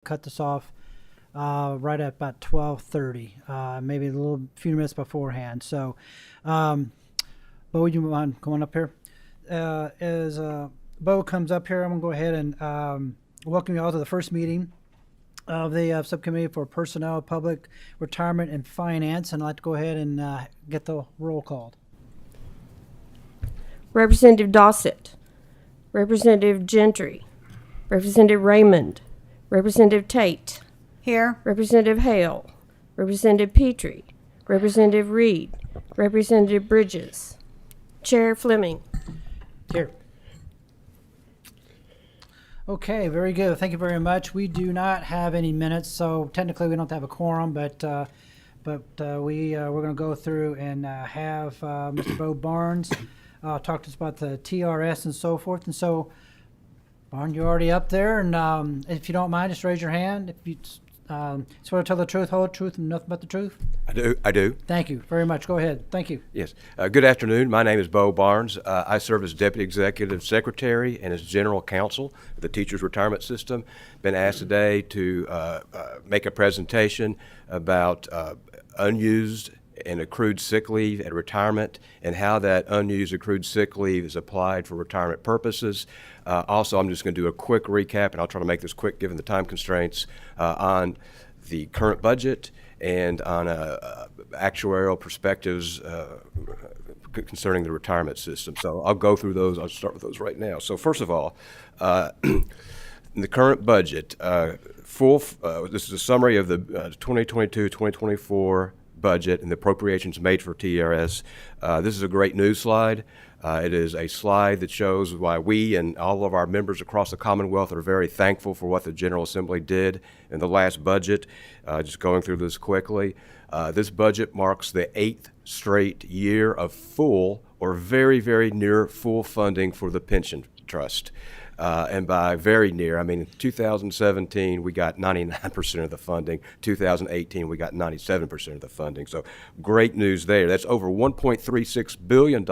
cut this off right at about 12:30, maybe a little few minutes beforehand. So, Bo, would you mind going up here? As Bo comes up here, I'm going to go ahead and welcome you all to the first meeting of the Subcommittee for Personnel, Public Retirement, and Finance. And I'd like to go ahead and get the roll called. Representative Dossett, Representative Gentry, Representative Raymond, Representative Tate, Here. Representative Hale, Representative Petrie, Representative Reed, Representative Bridges, Chair Fleming. Here. Okay, very good. Thank you very much. We do not have any minutes, so technically we don't have a quorum, but we're going to go through and have Mr. Bo Barnes talk to us about the TRS and so forth. And so, Barnes, you're already up there, and if you don't mind, just raise your hand. If you swear to tell the truth, whole truth, and nothing but the truth. I do. Thank you very much. Go ahead. Thank you. Yes. Good afternoon. My name is Bo Barnes. I serve as Deputy Executive Secretary and as General Counsel of the Teachers Retirement System. Been asked today to make a presentation about unused and accrued sick leave at retirement and how that unused accrued sick leave is applied for retirement purposes. Also, I'm just going to do a quick recap, and I'll try to make this quick given the time constraints, on the current budget and on actuarial perspectives concerning the retirement system. So I'll go through those. I'll start with those right now. So first of all, in the current budget, this is a summary of the 2022-2024 budget and the appropriations made for TRS. This is a great news slide. It is a slide that shows why we and all of our members across the Commonwealth are very thankful for what the General Assembly did in the last budget. Just going through this quickly. This budget marks the 8th straight year of full or very, very near full funding for the pension trust. And by very near, I mean, in 2017, we got 99% of the funding. 2018, we got 97% of the funding. So great news there. That's over $1.36 billion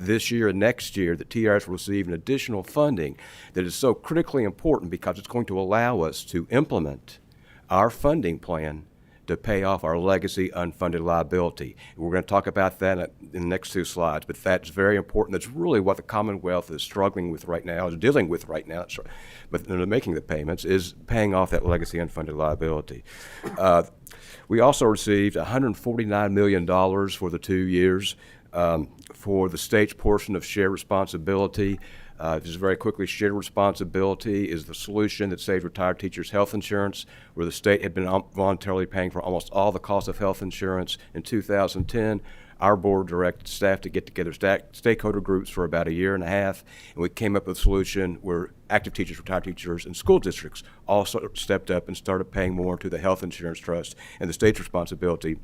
this year and next year that TRS will receive an additional funding that is so critically important because it's going to allow us to implement our funding plan to pay off our legacy unfunded liability. We're going to talk about that in the next two slides, but that's very important. That's really what the Commonwealth is struggling with right now, is dealing with right now, but they're making the payments, is paying off that legacy unfunded liability. We also received $149 million for the 2 years for the state's portion of shared responsibility. Just very quickly, shared responsibility is the solution that saved retired teachers health insurance, where the state had been voluntarily paying for almost all the cost of health insurance. In 2010, our board directed staff to get together stakeholder groups for about a year and a half, and we came up with a solution where active teachers, retired teachers, and school districts also stepped up and started paying more to the health insurance trust, and the state's responsibility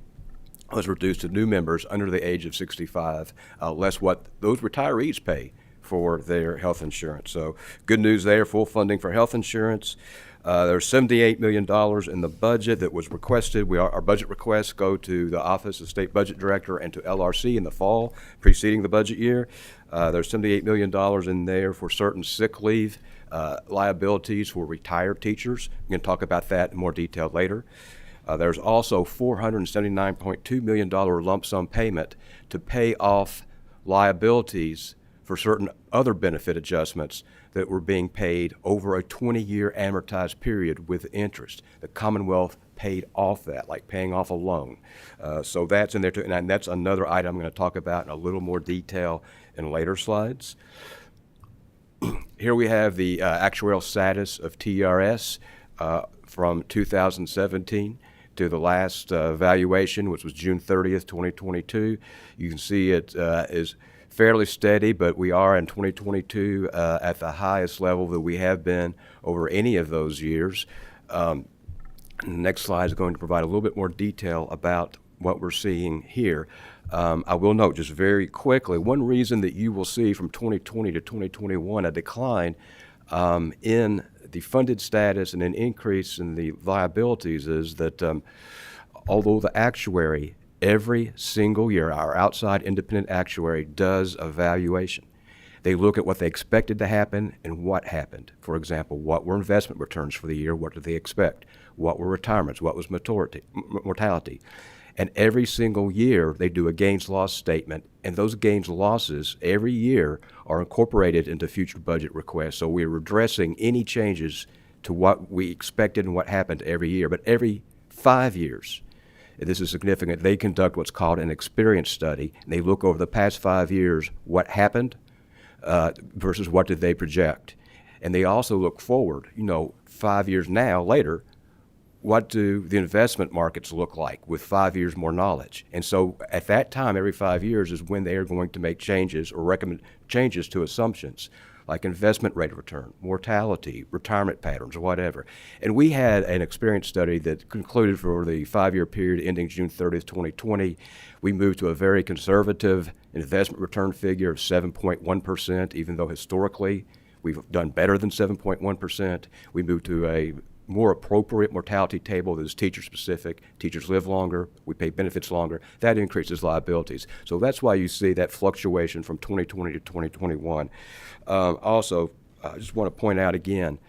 was reduced to new members under the age of 65, less what those retirees pay for their health insurance. So good news there, full funding for health insurance. There's $78 million in the budget that was requested. Our budget requests go to the Office of State Budget Director and to LRC in the fall preceding the budget year. There's $78 million in there for certain sick leave liabilities for retired teachers. We're going to talk about that in more detail later. There's also $479.2 million lump sum payment to pay off liabilities for certain other benefit adjustments that were being paid over a 20-year amortized period with interest. The Commonwealth paid off that, like paying off a loan. So that's in there too, and that's another item I'm going to talk about in a little more detail in later slides. Here we have the actuarial status of TRS from 2017 to the last valuation, which was June 30th, 2022. You can see it is fairly steady, but we are in 2022 at the highest level that we have been over any of those years. The next slide is going to provide a little bit more detail about what we're seeing here. I will note just very quickly, one reason that you will see from 2020 to 2021 a decline in the funded status and an increase in the liabilities is that although the actuary every single year, our outside independent actuary does a valuation. They look at what they expected to happen and what happened. For example, what were investment returns for the year? What did they expect? What were retirements? What was mortality? And every single year, they do a gains-loss statement, and those gains-losses every year are incorporated into future budget requests. So we're addressing any changes to what we expected and what happened every year. But every 5 years, and this is significant, they conduct what's called an experience study, and they look over the past 5 years, what happened versus what did they project. And they also look forward, 5 years now, later, what do the investment markets look like with 5 years more knowledge? And so at that time, every 5 years is when they are going to make changes or recommend changes to assumptions like investment rate of return, mortality, retirement patterns, or whatever. And we had an experience study that concluded for the 5-year period ending June 30th, 2020. We moved to a very conservative investment return figure of 7.1%, even though historically we've done better than 7.1%. We moved to a more appropriate mortality table that is teacher-specific. Teachers live longer. We pay benefits longer. That increases liabilities. So that's why you see that fluctuation from 2020 to 2021. Also, I just want to point out again,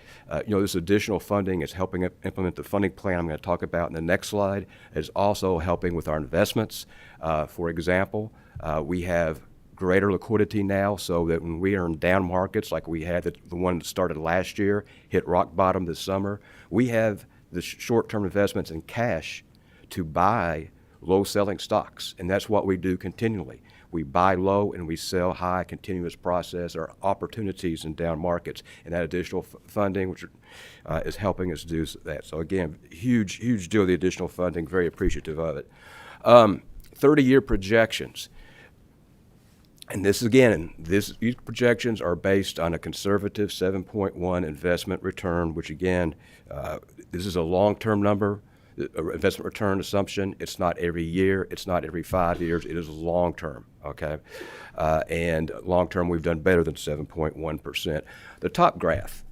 this additional funding is helping implement the funding plan I'm going to talk about in the next slide. It's also helping with our investments. For example, we have greater liquidity now, so that when we are in down markets like we had, the one that started last year, hit rock bottom this summer, we have the short-term investments in cash to buy low-selling stocks, and that's what we do continually. We buy low and we sell high, continuous process, or opportunities in down markets, and that additional funding, which is helping us do that. So again, huge deal, the additional funding, very appreciative of it. 30-year projections. And this, again, these projections are based on a conservative 7.1 investment return, which, again, this is a long-term number, investment return assumption. It's not every year. It's not every 5 years. It is long-term, okay? And long-term, we've done better than 7.1%. The top graph,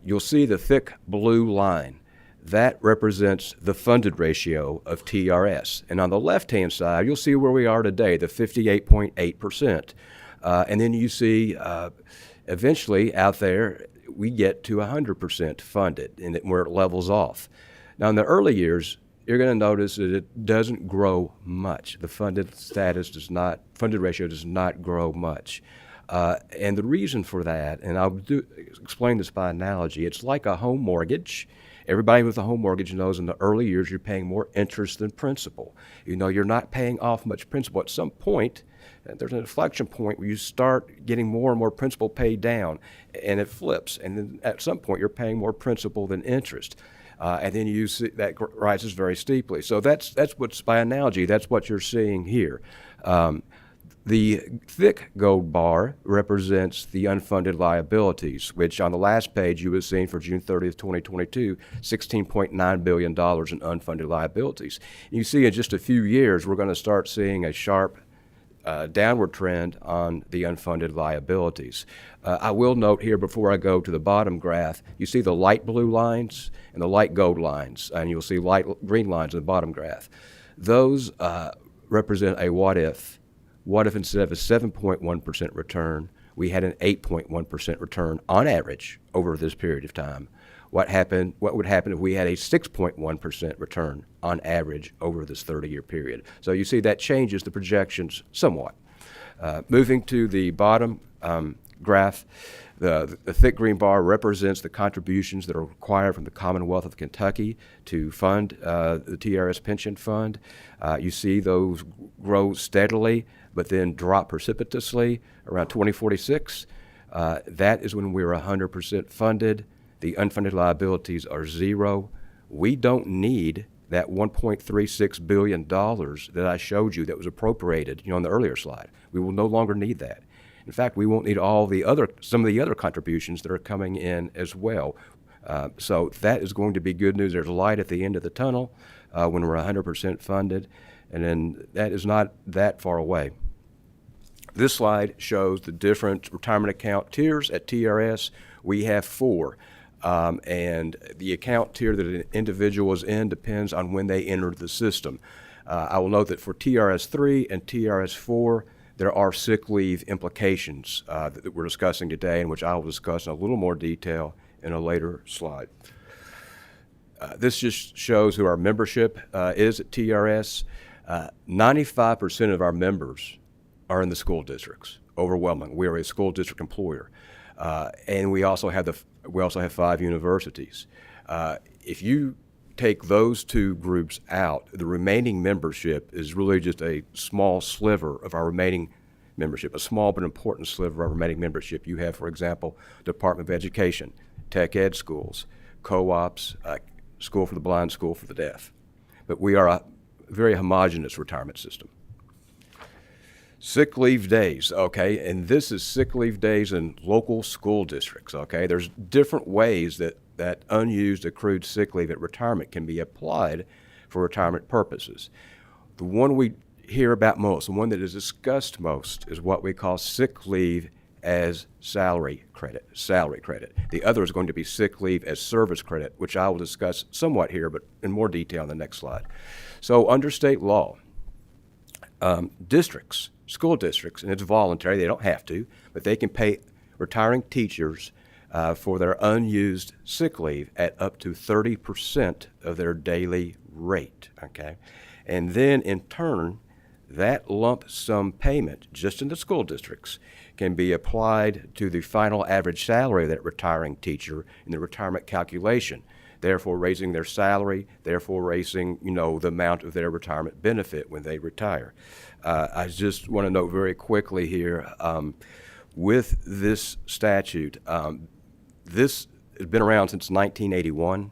you'll see the thick blue line. That represents the funded ratio of TRS. And on the left-hand side, you'll see where we are today, the 58.8%. And then you see eventually out there, we get to 100% funded, and where it levels off. Now, in the early years, you're going to notice that it doesn't grow much. The funded ratio does not grow much. And the reason for that, and I'll explain this by analogy, it's like a home mortgage. Everybody with a home mortgage knows in the early years you're paying more interest than principal. You're not paying off much principal. At some point, there's an inflection point where you start getting more and more principal paid down, and it flips. And then at some point, you're paying more principal than interest. And then you see that rises very steeply. So that's what's, by analogy, that's what you're seeing here. The thick gold bar represents the unfunded liabilities, which on the last page you have seen for June 30th, 2022, $16.9 billion in unfunded liabilities. You see in just a few years, we're going to start seeing a sharp downward trend on the unfunded liabilities. I will note here before I go to the bottom graph, you see the light blue lines and the light gold lines, and you'll see light green lines in the bottom graph. Those represent a what if. What if instead of a 7.1% return, we had an 8.1% return on average over this period of time? What would happen if we had a 6.1% return on average over this 30-year period? So you see that changes the projections somewhat. Moving to the bottom graph, the thick green bar represents the contributions that are required from the Commonwealth of Kentucky to fund the TRS pension fund. You see those grow steadily, but then drop precipitously around 2046. That is when we're 100% funded. The unfunded liabilities are zero. We don't need that $1.36 billion that I showed you that was appropriated, on the earlier slide. We will no longer need that. In fact, we won't need some of the other contributions that are coming in as well. So that is going to be good news. There's light at the end of the tunnel when we're 100% funded, and then that is not that far away. This slide shows the different retirement account tiers at TRS. We have 4. And the account tier that an individual is in depends on when they entered the system. I will note that for TRS 3 and TRS 4, there are sick leave implications that we're discussing today, and which I will discuss in a little more detail in a later slide. This just shows who our membership is at TRS. 95% of our members are in the school districts, overwhelming. We are a school district employer. And we also have 5 universities. If you take those two groups out, the remaining membership is really just a small sliver of our remaining membership, a small but important sliver of our remaining membership. You have, for example, Department of Education, tech ed schools, co-ops, School for the Blind, School for the Deaf. But we are a very homogeneous retirement system. Sick leave days, okay, and this is sick leave days in local school districts, okay? There's different ways that unused accrued sick leave at retirement can be applied for retirement purposes. The one we hear about most, the one that is discussed most, is what we call sick leave as salary credit. The other is going to be sick leave as service credit, which I will discuss somewhat here, but in more detail on the next slide. So under state law, districts, school districts, and it's voluntary, they don't have to, but they can pay retiring teachers for their unused sick leave at up to 30% of their daily rate, okay? And then in turn, that lump sum payment, just in the school districts, can be applied to the final average salary of that retiring teacher in the retirement calculation, therefore raising their salary, therefore raising, the amount of their retirement benefit when they retire. I just want to note very quickly here, with this statute, this has been around since 1981.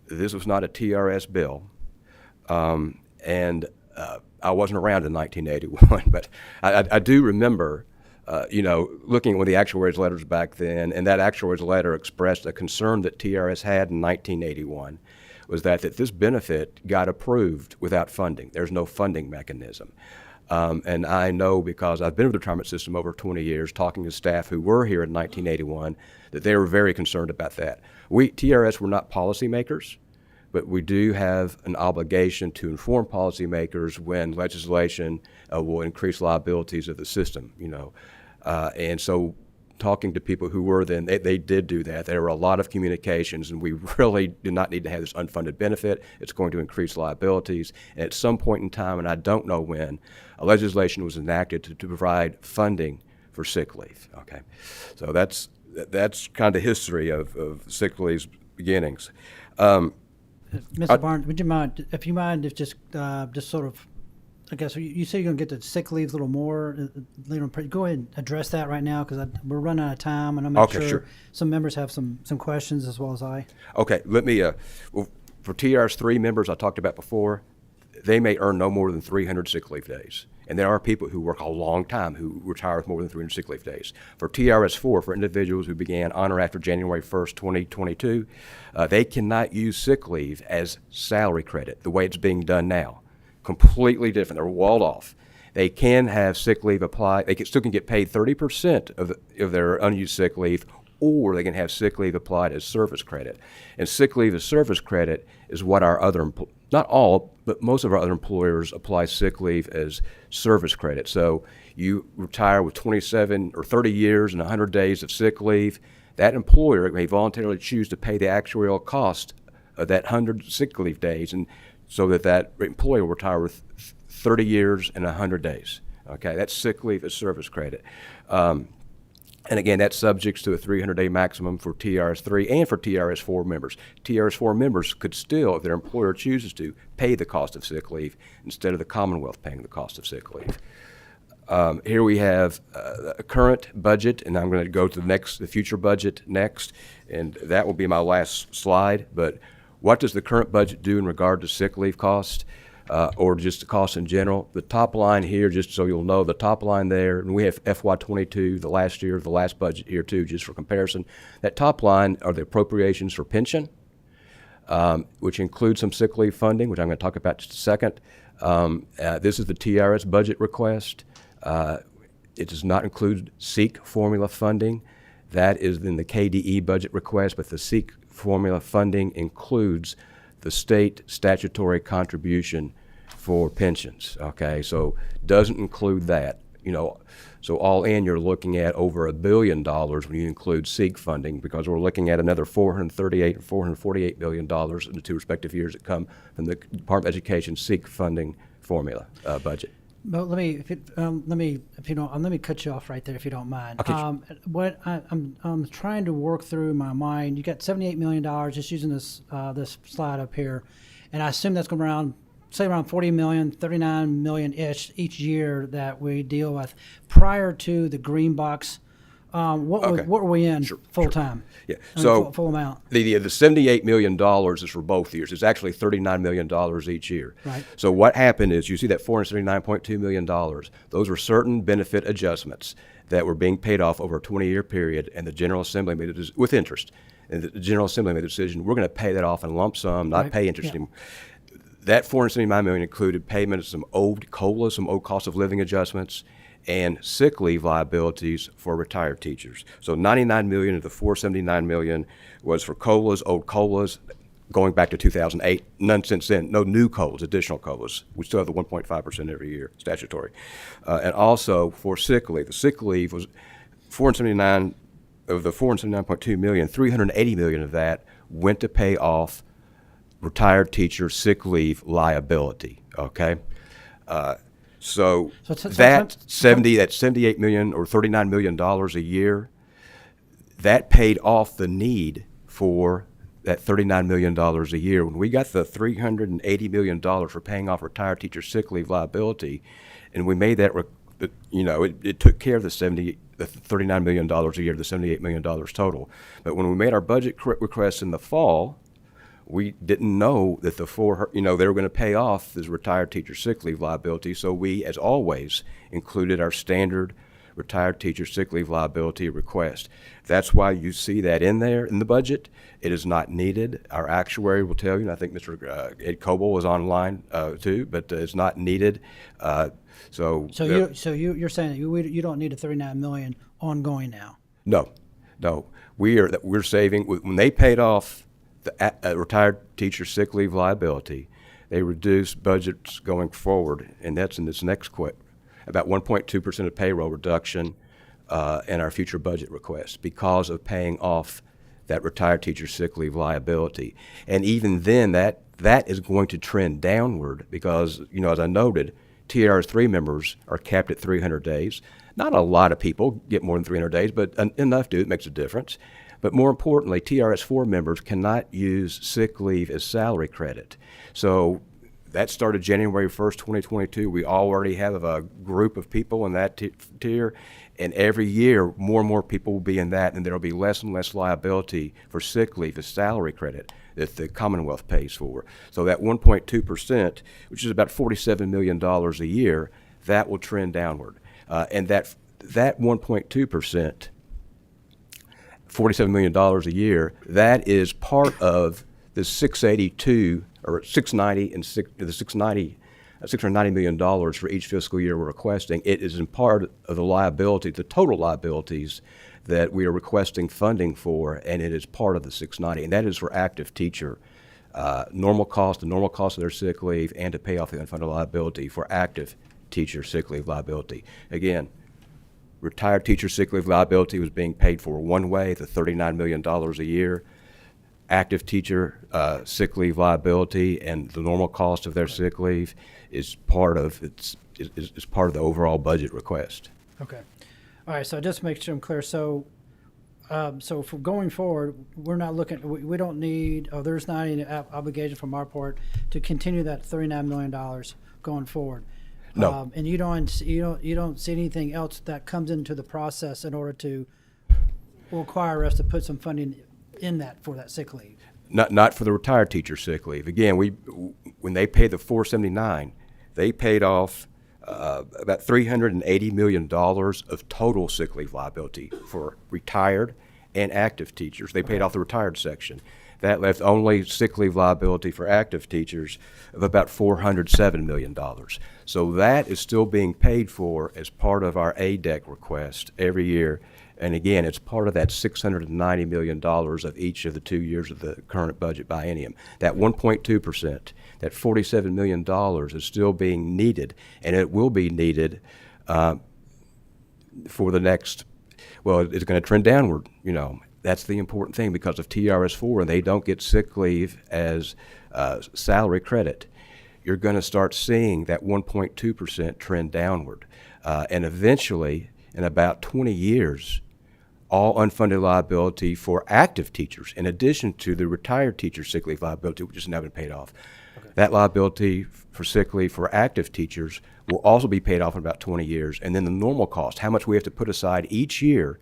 This was not a TRS bill, and I wasn't around in 1981, but I do remember, looking at one of the actuaries' letters back then, and that actuary's letter expressed a concern that TRS had in 1981, was that this benefit got approved without funding. There's no funding mechanism. And I know, because I've been with the retirement system over 20 years, talking to staff who were here in 1981, that they were very concerned about that. We, TRS, were not policymakers, but we do have an obligation to inform policymakers when legislation will increase liabilities of the system, and so talking to people who were then, they did do that. There were a lot of communications, and we really do not need to have this unfunded benefit. It's going to increase liabilities. And at some point in time, and I don't know when, a legislation was enacted to provide funding for sick leave, okay? So that's kind of history of sick leave's beginnings. Mr. Barnes, would you mind, if just sort of, I guess you say you're going to get the sick leave a little more later on. Go ahead and address that right now, because we're running out of time, and I'm not sure some members have some questions as well as I. Okay, let me, for TRS 3 members I talked about before, they may earn no more than 300 sick leave days. And there are people who work a long time who retire with more than 300 sick leave days. For TRS 4, for individuals who began on or after January 1st, 2022, they cannot use sick leave as salary credit the way it's being done now. Completely different. They're walled off. They can have sick leave applied. They still can get paid 30% of their unused sick leave, or they can have sick leave applied as service credit. And sick leave as service credit is what our other, not all, but most of our other employers apply sick leave as service credit. So you retire with 27 or 30 years and 100 days of sick leave. That employer may voluntarily choose to pay the actuarial cost of that 100 sick leave days, and so that employee will retire with 30 years and 100 days. Okay, that's sick leave as service credit. And again, that's subject to a 300-day maximum for TRS 3 and for TRS 4 members. TRS 4 members could still, if their employer chooses to, pay the cost of sick leave instead of the Commonwealth paying the cost of sick leave. Here we have a current budget, and I'm going to go to the future budget next, and that will be my last slide. But what does the current budget do in regard to sick leave cost, or just the cost in general? The top line here, just so you'll know, the top line there, and we have FY22, the last budget here too, just for comparison. That top line are the appropriations for pension, which includes some sick leave funding, which I'm going to talk about in just a second. This is the TRS budget request. It does not include SEEK formula funding. That is in the KDE budget request, but the SEEK formula funding includes the state statutory contribution for pensions, okay? So doesn't include that. You know, so all in, you're looking at over $1 billion when you include SEEK funding, because we're looking at another $438 and $448 million in the two respective years that come from the Department of Education SEEK funding formula budget. But let me cut you off right there if you don't mind. What I'm trying to work through in my mind, you got $78 million just using this this slide up here, and I assume that's going to around 40 million, 39 million-ish each year that we deal with. Prior to the green box, what were we in full time? Yeah, full amount. The $78 million is for both years. It's actually $39 million each year. Right. So what happened is, you see that $479.2 million. Those were certain benefit adjustments that were being paid off over a 20-year period, and the General Assembly made it with interest. And the General Assembly made the decision, we're going to pay that off in lump sum, not pay interest anymore. That $479 million included payment of some old COLA, some old cost of living adjustments, and sick leave liabilities for retired teachers. So $99 million of the $479 million was for COLAs, old COLAs, going back to 2008. None since then. No new COLAs, additional COLAs. We still have the 1.5% every year, statutory. And also for sick leave. The sick leave was $479 of the $479.2 million. $380 million of that went to pay off retired teacher sick leave liability. Okay. So that $78 million or $39 million a year, that paid off the need for that $39 million a year. When we got the $380 million for paying off retired teacher sick leave liability, and we made that, it took care of the $39 million a year, the $78 million total. But when we made our budget requests in the fall, we didn't know that they were going to pay off this retired teacher sick leave liability. So we, as always, included our standard retired teacher sick leave liability request. That's why you see that in there in the budget. It is not needed. Our actuary will tell you, and I think Mr. Ed Coble is online too, but it's not needed. So you're saying that you don't need a $39 million ongoing now? No. We're saving when they paid off the retired teacher sick leave liability. They reduced budgets going forward, and that's in this next quote, about 1.2% of payroll reduction in our future budget requests because of paying off that retired teacher sick leave liability. And even then, that is going to trend downward because, as I noted, TRS 3 members are capped at 300 days. Not a lot of people get more than 300 days, but enough do. It makes a difference. But more importantly, TRS 4 members cannot use sick leave as salary credit. So that started January 1st, 2022. We already have a group of people in that tier, and every year more and more people will be in that, and there will be less and less liability for sick leave as salary credit that the Commonwealth pays for. So that 1.2%, which is about $47 million a year, that will trend downward. And that 1.2%, $47 million a year, that is part of the 682 or 690 and the $690 million for each fiscal year we're requesting. It is in part of the liability, the total liabilities that we are requesting funding for, and it is part of the 690, and that is for active teacher normal cost, the normal cost of their sick leave, and to pay off the unfunded liability for active teacher sick leave liability. Again, retired teacher sick leave liability was being paid for one way, the $39 million a year. Active teacher sick leave liability and the normal cost of their sick leave is part of is part of the overall budget request. Okay. All right. So just to make sure I'm clear. So for going forward, we're not looking. We don't need. There's not any obligation from our part to continue that $39 million going forward. No. And you don't see anything else that comes into the process in order to require us to put some funding in that for that sick leave. Not for the retired teacher sick leave. Again, when they paid the $479, they paid off about $380 million of total sick leave liability for retired and active teachers. They paid off the retired section. That left only sick leave liability for active teachers of about $407 million. So that is still being paid for as part of our ADEC request every year. And again, it's part of that $690 million of each of the 2 years of the current budget biennium. That 1.2%, that $47 million is still being needed, and it will be needed for the next, well, it's going to trend downward. That's the important thing because of TRS-4, and they don't get sick leave as salary credit. You're going to start seeing that 1.2% trend downward. And eventually, in about 20 years, all unfunded liability for active teachers, in addition to the retired teacher sick leave liability, which has now been paid off. Okay. That liability for sick leave for active teachers will also be paid off in about 20 years. And then the normal cost, how much we have to put aside each year,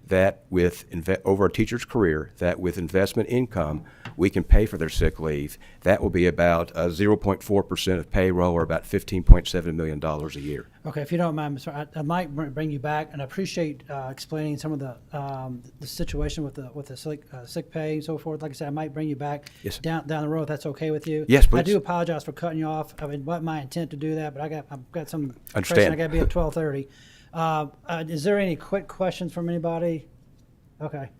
that with over a teacher's career, that with investment income, we can pay for their sick leave. That will be about 0.4% of payroll, or about $15.7 million a year. Okay, if you don't mind, Mr. I might bring you back, and I appreciate explaining some of the situation with the sick pay and so forth. Like I said, I might bring you back down the road if that's okay with you. Yes, please. I do apologize for cutting you off. I mean, wasn't my intent to do that, but I've got some. Understand. I got to be at 12:30. Is there any quick questions from anybody? Okay.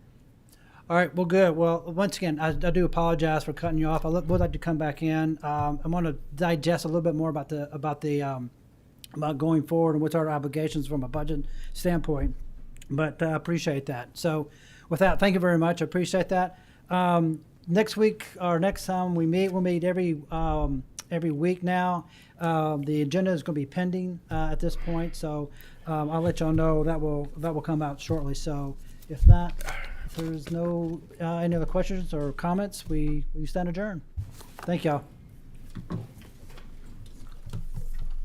All right. Well, good. Well, once again, I do apologize for cutting you off. I would like to come back in. I want to digest a little bit more about going forward and what's our obligations from a budget standpoint. But I appreciate that. So, with that, thank you very much. I appreciate that. Next week or next time we meet, we'll meet every week now. The agenda is going to be pending at this point, so I'll let y'all know that will come out shortly. So, if not, if there's no any other questions or comments, we stand adjourned. Thank y'all.